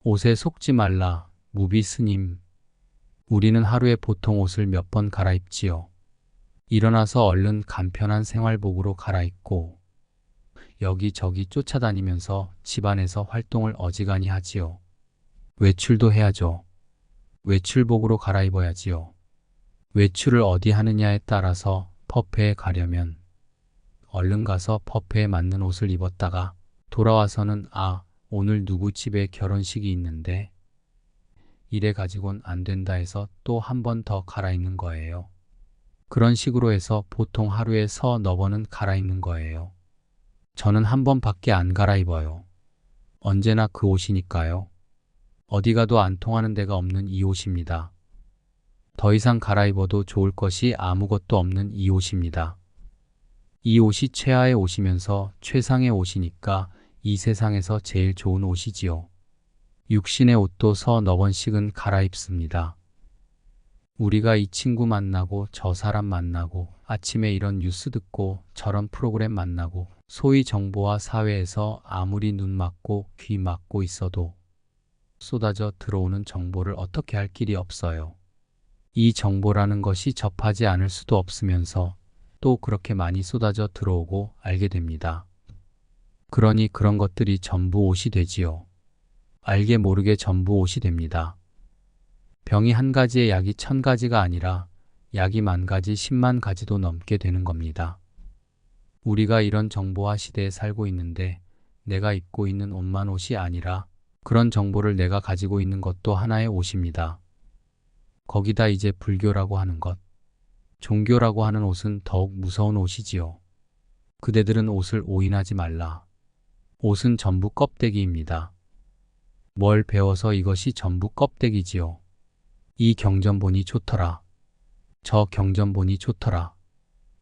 옷에 속지 말라, 무비 스님. 우리는 하루에 보통 옷을 몇 번 갈아입지요. 일어나서 얼른 간편한 생활복으로 갈아입고 여기저기 쫓아다니면서 집안에서 활동을 어지간히 하지요. 외출도 해야죠. 외출복으로 갈아입어야지요. 외출을 어디 하느냐에 따라서 퍼페에 가려면 얼른 가서 퍼페에 맞는 옷을 입었다가 돌아와서는 오늘 누구 집에 결혼식이 있는데 이래 가지고는 안 된다 해서 또 한 번 더 갈아입는 거예요. 그런 식으로 해서 보통 하루에 서너 번은 갈아입는 거예요. 저는 한 번밖에 안 갈아입어요. 언제나 그 옷이니까요. 어디 가도 안 통하는 데가 없는 이 옷입니다. 더 이상 갈아입어도 좋을 것이 아무것도 없는 이 옷입니다. 이 옷이 최하의 옷이면서 최상의 옷이니까 이 세상에서 제일 좋은 옷이지요. 육신의 옷도 서너 번씩은 갈아입습니다. 우리가 이 친구 만나고 저 사람 만나고 아침에 이런 뉴스 듣고 저런 프로그램 만나고 소위 정보화 사회에서 아무리 눈 막고 귀 막고 있어도 쏟아져 들어오는 정보를 어떻게 할 길이 없어요. 이 정보라는 것이 접하지 않을 수도 없으면서 또 그렇게 많이 쏟아져 들어오고 알게 됩니다. 그러니 그런 것들이 전부 옷이 되지요. 알게 모르게 전부 옷이 됩니다. 병이 한 가지에 약이 1000가지가 아니라 약이 10,000가지, 100,000가지도 넘게 되는 겁니다. 우리가 이런 정보화 시대에 살고 있는데 내가 입고 있는 옷만 옷이 아니라 그런 정보를 내가 가지고 있는 것도 하나의 옷입니다. 거기다 이제 불교라고 하는 것, 종교라고 하는 옷은 더욱 무서운 옷이지요. 그대들은 옷을 오인하지 말라. 옷은 전부 껍데기입니다. 뭘 배워서 이것이 전부 껍데기지요. 이 경전 보니 좋더라. 저 경전 보니 좋더라.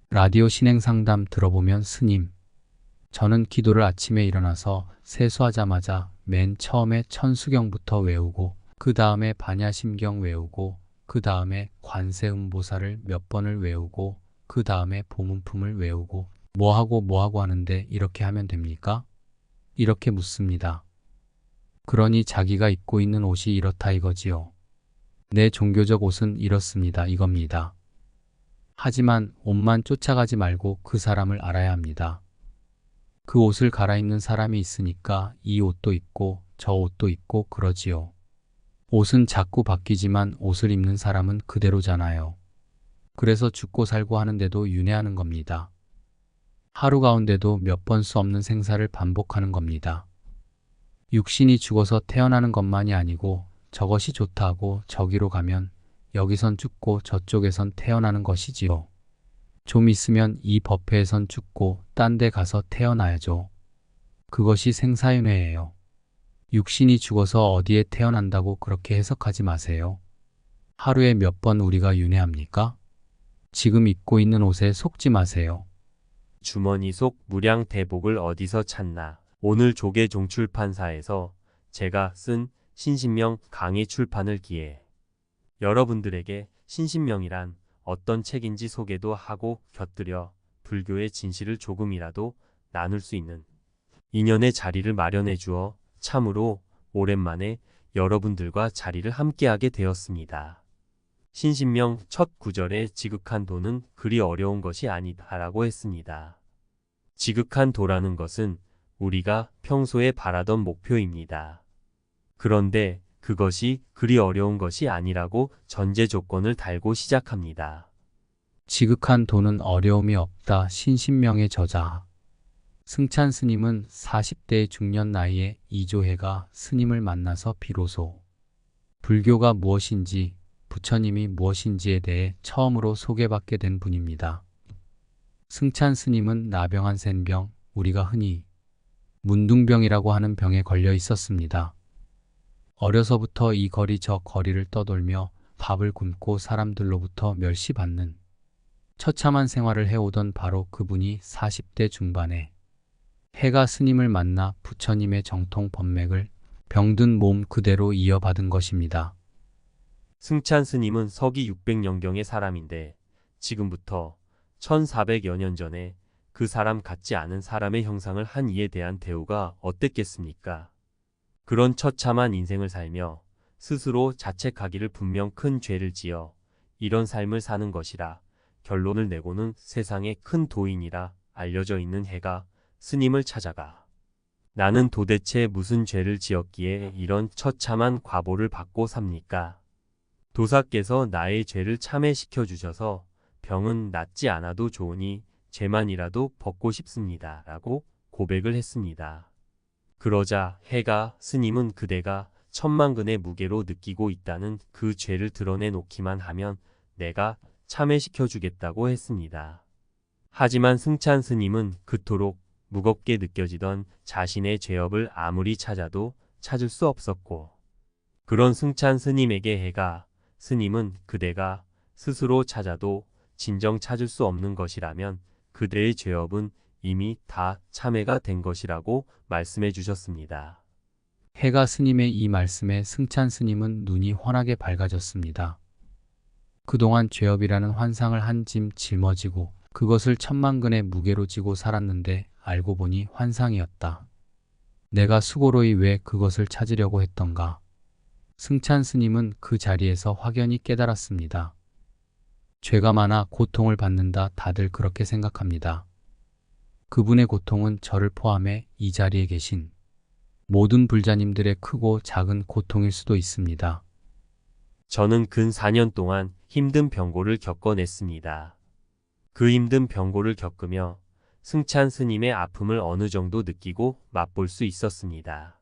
라디오 신행 상담 들어보면 스님, 저는 기도를 아침에 일어나서 세수하자마자 맨 처음에 천수경부터 외우고 그 다음에 반야심경 외우고 그 다음에 관세음보살을 몇 번을 외우고 그 다음에 보문품을 외우고 뭐하고 하는데 이렇게 하면 됩니까? 이렇게 묻습니다. 그러니 자기가 입고 있는 옷이 이렇다 이거지요. 내 종교적 옷은 이렇습니다. 이겁니다. 하지만 옷만 쫓아가지 말고 그 사람을 알아야 합니다. 그 옷을 갈아입는 사람이 있으니까 이 옷도 입고 저 옷도 입고 그러지요. 옷은 자꾸 바뀌지만 옷을 입는 사람은 그대로잖아요. 그래서 죽고 살고 하는데도 윤회하는 겁니다. 하루 가운데도 몇 번 수 없는 생사를 반복하는 겁니다. 육신이 죽어서 태어나는 것만이 아니고 저것이 좋다고 저기로 가면 여기선 죽고 저쪽에선 태어나는 것이지요. 좀 있으면 이 법회에선 죽고 딴 데 가서 태어나야죠. 그것이 생사윤회예요. 육신이 죽어서 어디에 태어난다고 그렇게 해석하지 마세요. 하루에 몇 번 우리가 윤회합니까? 지금 입고 있는 옷에 속지 마세요. 주머니 속 무량 대복을 어디서 찾나. 오늘 조계종출판사에서 제가 쓴 신신명 강의 출판을 기해 여러분들에게 신신명이란 어떤 책인지 소개도 하고 곁들여 불교의 진실을 조금이라도 나눌 수 있는 인연의 자리를 마련해 주어 참으로 오랜만에 여러분들과 자리를 함께하게 되었습니다. 신신명 첫 구절에 지극한 도는 그리 어려운 것이 아니다라고 했습니다. 지극한 도라는 것은 우리가 평소에 바라던 목표입니다. 그런데 그것이 그리 어려운 것이 아니라고 전제 조건을 달고 시작합니다. 지극한 도는 어려움이 없다. 신신명의 저자 승찬 스님은 40대의 중년 나이에 이조해가 스님을 만나서 비로소 불교가 무엇인지 부처님이 무엇인지에 대해 처음으로 소개받게 된 분입니다. 승찬 스님은 나병한 센병, 우리가 흔히 문둥병이라고 하는 병에 걸려 있었습니다. 어려서부터 이 거리 저 거리를 떠돌며 밥을 굶고 사람들로부터 멸시받는 처참한 생활을 해오던 바로 그분이 40대 중반에 해가 스님을 만나 부처님의 정통 법맥을 병든 몸 그대로 이어받은 것입니다. 승찬 스님은 서기 600년경의 사람인데 지금부터 1400여 년 전에 그 사람 같지 않은 사람의 형상을 한 이에 대한 대우가 어땠겠습니까? 그런 처참한 인생을 살며 스스로 자책하기를 분명 큰 죄를 지어 이런 삶을 사는 것이라 결론을 내고는 세상에 큰 도인이라 알려져 있는 해가 스님을 찾아가 나는 도대체 무슨 죄를 지었기에 이런 처참한 과보를 받고 삽니까? 도사께서 나의 죄를 참회시켜 주셔서 병은 낫지 않아도 좋으니 죄만이라도 벗고 싶습니다. 라고 고백을 했습니다. 그러자 해가 스님은 그대가 천만근의 무게로 느끼고 있다는 그 죄를 드러내놓기만 하면 내가 참회시켜 주겠다고 했습니다. 하지만 승찬 스님은 그토록 무겁게 느껴지던 자신의 죄업을 아무리 찾아도 찾을 수 없었고 그런 승찬 스님에게 해가 스님은 그대가 스스로 찾아도 진정 찾을 수 없는 것이라면 그대의 죄업은 이미 다 참회가 된 것이라고 말씀해 주셨습니다. 해가 스님의 이 말씀에 승찬 스님은 눈이 환하게 밝아졌습니다. 그동안 죄업이라는 환상을 한 짐 짊어지고 그것을 천만근의 무게로 지고 살았는데 알고 보니 환상이었다. 내가 수고로이 왜 그것을 찾으려고 했던가. 승찬 스님은 그 자리에서 확연히 깨달았습니다. 죄가 많아 고통을 받는다 다들 그렇게 생각합니다. 그분의 고통은 저를 포함해 이 자리에 계신 모든 불자님들의 크고 작은 고통일 수도 있습니다. 저는 근 4년 동안 힘든 병고를 겪어냈습니다. 그 힘든 병고를 겪으며 승찬 스님의 아픔을 어느 정도 느끼고 맛볼 수 있었습니다.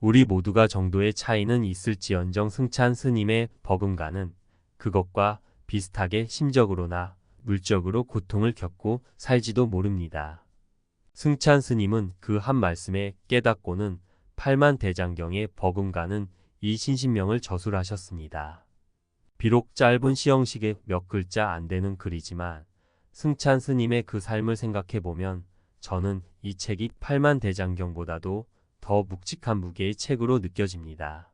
우리 모두가 정도의 차이는 있을지언정 승찬 스님의 버금가는 그것과 비슷하게 심적으로나 물적으로 고통을 겪고 살지도 모릅니다. 승찬 스님은 그 한 말씀에 깨닫고는 8만 대장경에 버금가는 이 신신명을 저술하셨습니다. 비록 짧은 시형식의 몇 글자 안 되는 글이지만 승찬 스님의 그 삶을 생각해보면 저는 이 책이 8만 대장경보다도 더 묵직한 무게의 책으로 느껴집니다.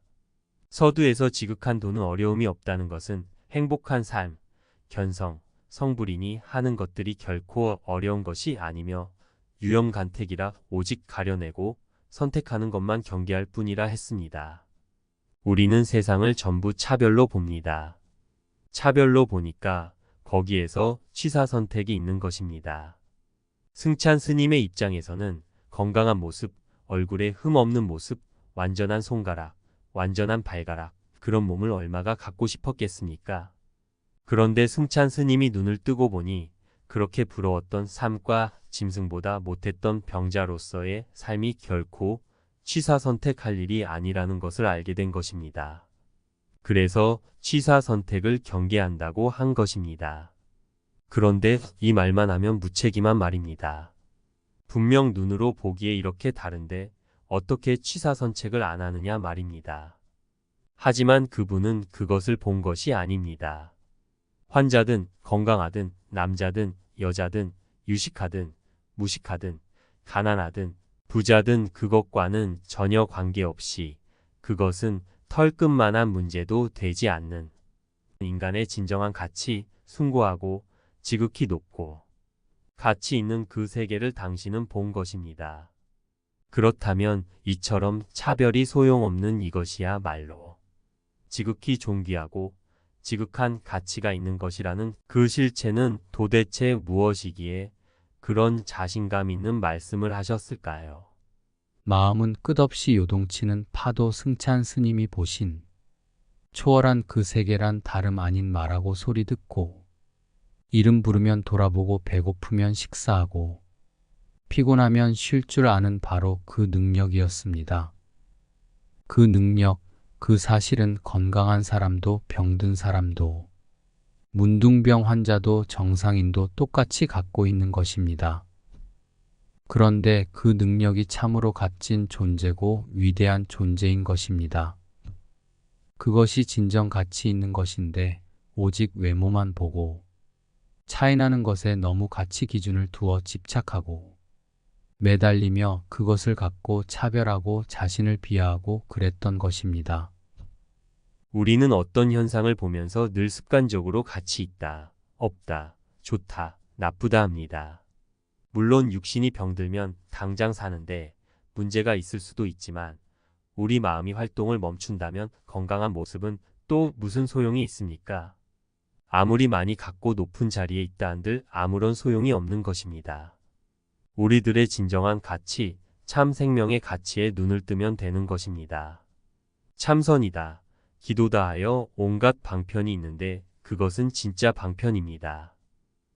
서두에서 지극한 도는 어려움이 없다는 것은 행복한 삶, 견성, 성불이니 하는 것들이 결코 어려운 것이 아니며 유염간택이라 오직 가려내고 선택하는 것만 경계할 뿐이라 했습니다. 우리는 세상을 전부 차별로 봅니다. 차별로 보니까 거기에서 취사선택이 있는 것입니다. 승찬 스님의 입장에서는 건강한 모습, 얼굴에 흠 없는 모습, 완전한 손가락, 완전한 발가락, 그런 몸을 얼마가 갖고 싶었겠습니까? 그런데 승찬 스님이 눈을 뜨고 보니 그렇게 부러웠던 삶과 짐승보다 못했던 병자로서의 삶이 결코 취사선택할 일이 아니라는 것을 알게 된 것입니다. 그래서 취사선택을 경계한다고 한 것입니다. 그런데 이 말만 하면 무책임한 말입니다. 분명 눈으로 보기에 이렇게 다른데 어떻게 취사선택을 안 하느냐 말입니다. 하지만 그분은 그것을 본 것이 아닙니다. 환자든 건강하든 남자든 여자든 유식하든 무식하든 가난하든 부자든 그것과는 전혀 관계없이 그것은 털끝만한 문제도 되지 않는 인간의 진정한 가치, 숭고하고 지극히 높고 가치 있는 그 세계를 당신은 본 것입니다. 그렇다면 이처럼 차별이 소용없는 이것이야말로 지극히 존귀하고 지극한 가치가 있는 것이라는 그 실체는 도대체 무엇이기에 그런 자신감 있는 말씀을 하셨을까요? 마음은 끝없이 요동치는 파도 승찬 스님이 보신 초월한 그 세계란 다름 아닌 말하고 소리 듣고 이름 부르면 돌아보고 배고프면 식사하고 피곤하면 쉴 줄 아는 바로 그 능력이었습니다. 그 능력, 그 사실은 건강한 사람도 병든 사람도 문둥병 환자도 정상인도 똑같이 갖고 있는 것입니다. 그런데 그 능력이 참으로 값진 존재고 위대한 존재인 것입니다. 그것이 진정 가치 있는 것인데 오직 외모만 보고 차이나는 것에 너무 가치 기준을 두어 집착하고 매달리며 그것을 갖고 차별하고 자신을 비하하고 그랬던 것입니다. 우리는 어떤 현상을 보면서 늘 습관적으로 가치 있다, 없다, 좋다, 나쁘다 합니다. 물론 육신이 병들면 당장 사는데 문제가 있을 수도 있지만 우리 마음이 활동을 멈춘다면 건강한 모습은 또 무슨 소용이 있습니까? 아무리 많이 갖고 높은 자리에 있다 한들 아무런 소용이 없는 것입니다. 우리들의 진정한 가치, 참 생명의 가치에 눈을 뜨면 되는 것입니다. 참선이다, 기도다 하여 온갖 방편이 있는데 그것은 진짜 방편입니다.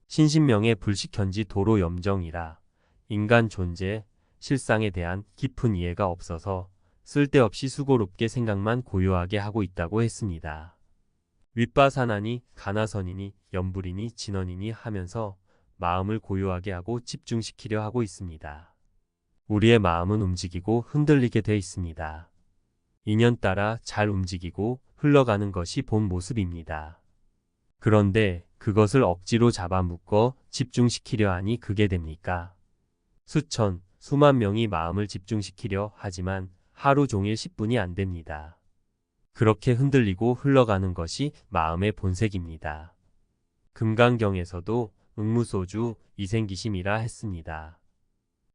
신신명의 불식현지 도로 염정이라 인간 존재, 실상에 대한 깊은 이해가 없어서 쓸데없이 수고롭게 생각만 고요하게 하고 있다고 했습니다. 윗바사나니 가나선이니 염불이니 진언이니 하면서 마음을 고요하게 하고 집중시키려 하고 있습니다. 우리의 마음은 움직이고 흔들리게 돼 있습니다. 인연 따라 잘 움직이고 흘러가는 것이 본 모습입니다. 그런데 그것을 억지로 잡아묶어 집중시키려 하니 그게 됩니까? 수천, 수만 명이 마음을 집중시키려 하지만 하루 종일 10분이 안 됩니다. 그렇게 흔들리고 흘러가는 것이 마음의 본색입니다. 금강경에서도 응무소주 이생기심이라 했습니다.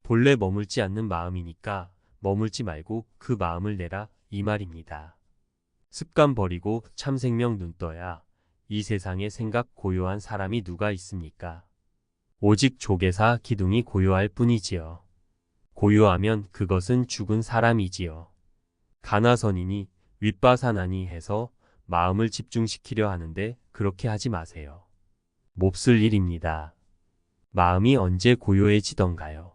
본래 머물지 않는 마음이니까 머물지 말고 그 마음을 내라 이 말입니다. 습관 버리고 참생명 눈 떠야 이 세상에 생각 고요한 사람이 누가 있습니까? 오직 조계사 기둥이 고요할 뿐이지요. 고요하면 그것은 죽은 사람이지요. 가나선이니 윗바사나니 해서 마음을 집중시키려 하는데 그렇게 하지 마세요. 몹쓸 일입니다. 마음이 언제 고요해지던가요?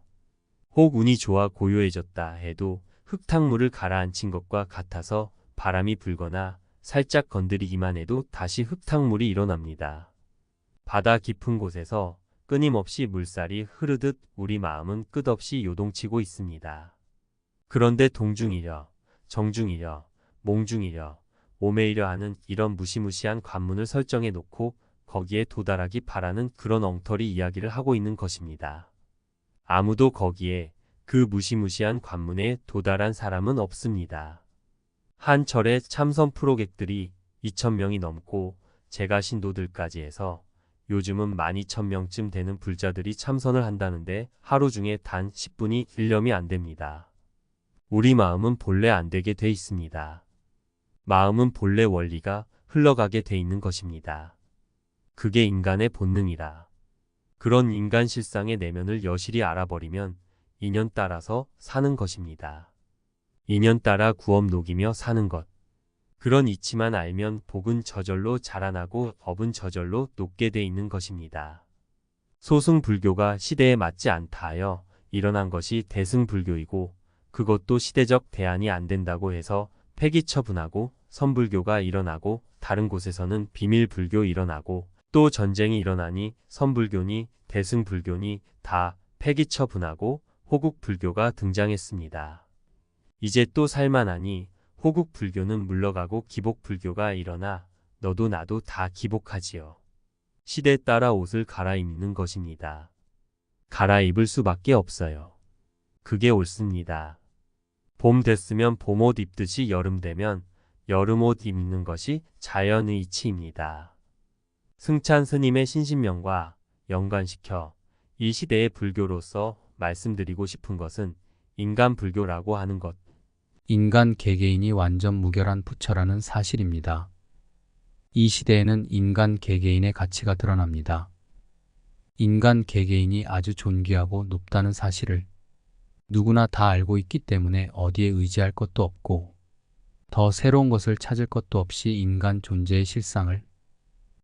혹 운이 좋아 고요해졌다 해도 흙탕물을 가라앉힌 것과 같아서 바람이 불거나 살짝 건드리기만 해도 다시 흙탕물이 일어납니다. 바다 깊은 곳에서 끊임없이 물살이 흐르듯 우리 마음은 끝없이 요동치고 있습니다. 그런데 동중이려, 정중이려, 몽중이려, 오매이려 하는 이런 무시무시한 관문을 설정해 놓고 거기에 도달하기 바라는 그런 엉터리 이야기를 하고 있는 것입니다. 아무도 거기에 그 무시무시한 관문에 도달한 사람은 없습니다. 한 철에 참선 프로객들이 2,000명이 넘고 제가 신도들까지 해서 요즘은 12,000명쯤 되는 불자들이 참선을 한다는데 하루 중에 단 10분이 일념이 안 됩니다. 우리 마음은 본래 안 되게 돼 있습니다. 마음은 본래 원리가 흘러가게 돼 있는 것입니다. 그게 인간의 본능이라. 그런 인간 실상의 내면을 여실히 알아버리면 인연 따라서 사는 것입니다. 인연 따라 구업 녹이며 사는 것. 그런 이치만 알면 복은 저절로 자라나고 업은 저절로 녹게 돼 있는 것입니다. 소승불교가 시대에 맞지 않다 하여 일어난 것이 대승불교이고 그것도 시대적 대안이 안 된다고 해서 폐기 처분하고 선불교가 일어나고 다른 곳에서는 비밀불교 일어나고 또 전쟁이 일어나니 선불교니 대승불교니 다 폐기 처분하고 호국불교가 등장했습니다. 이제 또 살만하니 호국불교는 물러가고 기복불교가 일어나 너도 나도 다 기복하지요. 시대에 따라 옷을 갈아입는 것입니다. 갈아입을 수밖에 없어요. 그게 옳습니다. 봄 됐으면 봄옷 입듯이 여름 되면 여름옷 입는 것이 자연의 이치입니다. 승찬 스님의 신신명과 연관시켜 이 시대의 불교로서 말씀드리고 싶은 것은 인간 불교라고 하는 것. 인간 개개인이 완전 무결한 부처라는 사실입니다. 이 시대에는 인간 개개인의 가치가 드러납니다. 인간 개개인이 아주 존귀하고 높다는 사실을 누구나 다 알고 있기 때문에 어디에 의지할 것도 없고 더 새로운 것을 찾을 것도 없이 인간 존재의 실상을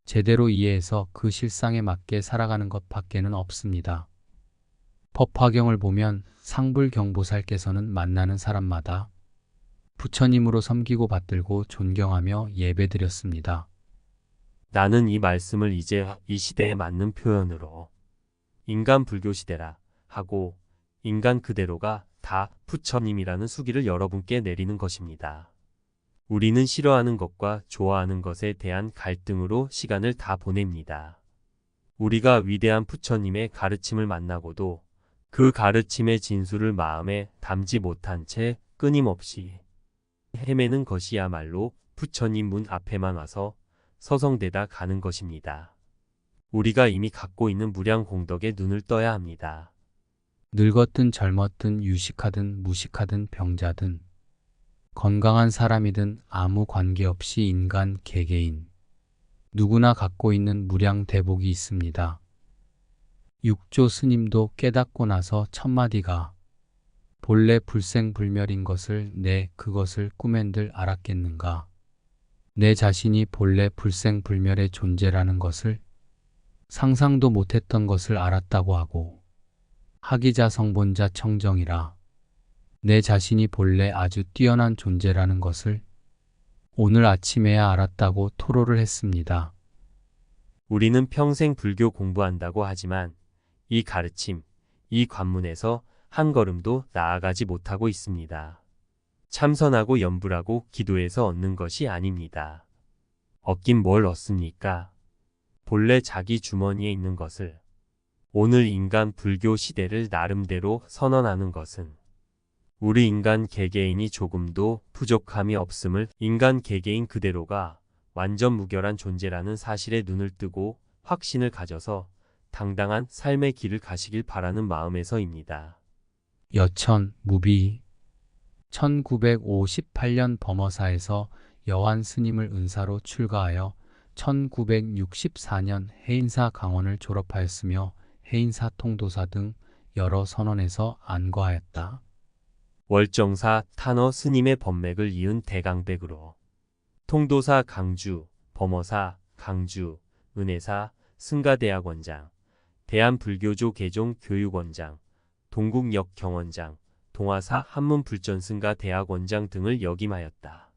제대로 이해해서 그 실상에 맞게 살아가는 것 밖에는 없습니다. 법화경을 보면 상불경보살께서는 만나는 사람마다 부처님으로 섬기고 받들고 존경하며 예배드렸습니다. 나는 이 말씀을 이제 이 시대에 맞는 표현으로 인간 불교 시대라 하고 인간 그대로가 다 부처님이라는 수기를 여러분께 내리는 것입니다. 우리는 싫어하는 것과 좋아하는 것에 대한 갈등으로 시간을 다 보냅니다. 우리가 위대한 부처님의 가르침을 만나고도 그 가르침의 진수를 마음에 담지 못한 채 끊임없이 헤매는 것이야말로 부처님 문 앞에만 와서 서성대다 가는 것입니다. 우리가 이미 갖고 있는 무량 공덕에 눈을 떠야 합니다. 늙었든 젊었든 유식하든 무식하든 병자든 건강한 사람이든 아무 관계없이 인간 개개인 누구나 갖고 있는 무량대복이 있습니다. 육조 스님도 깨닫고 나서 첫마디가 본래 불생불멸인 것을 내 그것을 꿈엔들 알았겠는가. 내 자신이 본래 불생불멸의 존재라는 것을 상상도 못했던 것을 알았다고 하고 하기자 성본자 청정이라 내 자신이 본래 아주 뛰어난 존재라는 것을 오늘 아침에야 알았다고 토로를 했습니다. 우리는 평생 불교 공부한다고 하지만 이 가르침, 이 관문에서 한 걸음도 나아가지 못하고 있습니다. 참선하고 염불하고 기도해서 얻는 것이 아닙니다. 얻긴 뭘 얻습니까? 본래 자기 주머니에 있는 것을 오늘 인간 불교 시대를 나름대로 선언하는 것은 우리 인간 개개인이 조금도 부족함이 없음을 인간 개개인 그대로가 완전 무결한 존재라는 사실에 눈을 뜨고 확신을 가져서 당당한 삶의 길을 가시길 바라는 마음에서입니다. 여천, 무비 1958년 범어사에서 여환 스님을 은사로 출가하여 1964년 해인사 강원을 졸업하였으며 해인사 통도사 등 여러 선원에서 안거하였다. 월정사 탄어 스님의 법맥을 이은 대강백으로 통도사 강주, 범어사 강주, 은혜사 승가대학원장, 대한불교조 개종 교육원장, 동국역 경원장, 동화사 한문불전승가 대학원장 등을 역임하였다.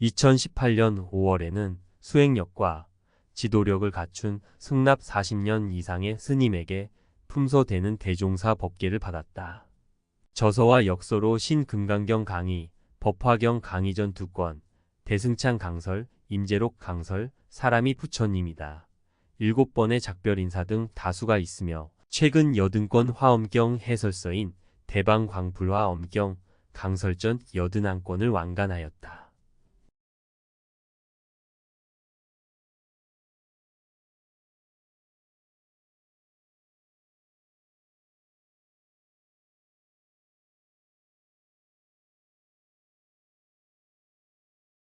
2018년 5월에는 수행력과 지도력을 갖춘 승납 40년 이상의 스님에게 품소되는 대종사 법계를 받았다. 저서와 역서로 신금강경 강의, 법화경 강의전 2권, 대승창 강설, 임재록 강설, 사람이 부처님이다. 7번의 작별 인사 등 다수가 있으며 최근 80권 화엄경 해설서인 대방광불화 엄경 강설전 81권을 완간하였다.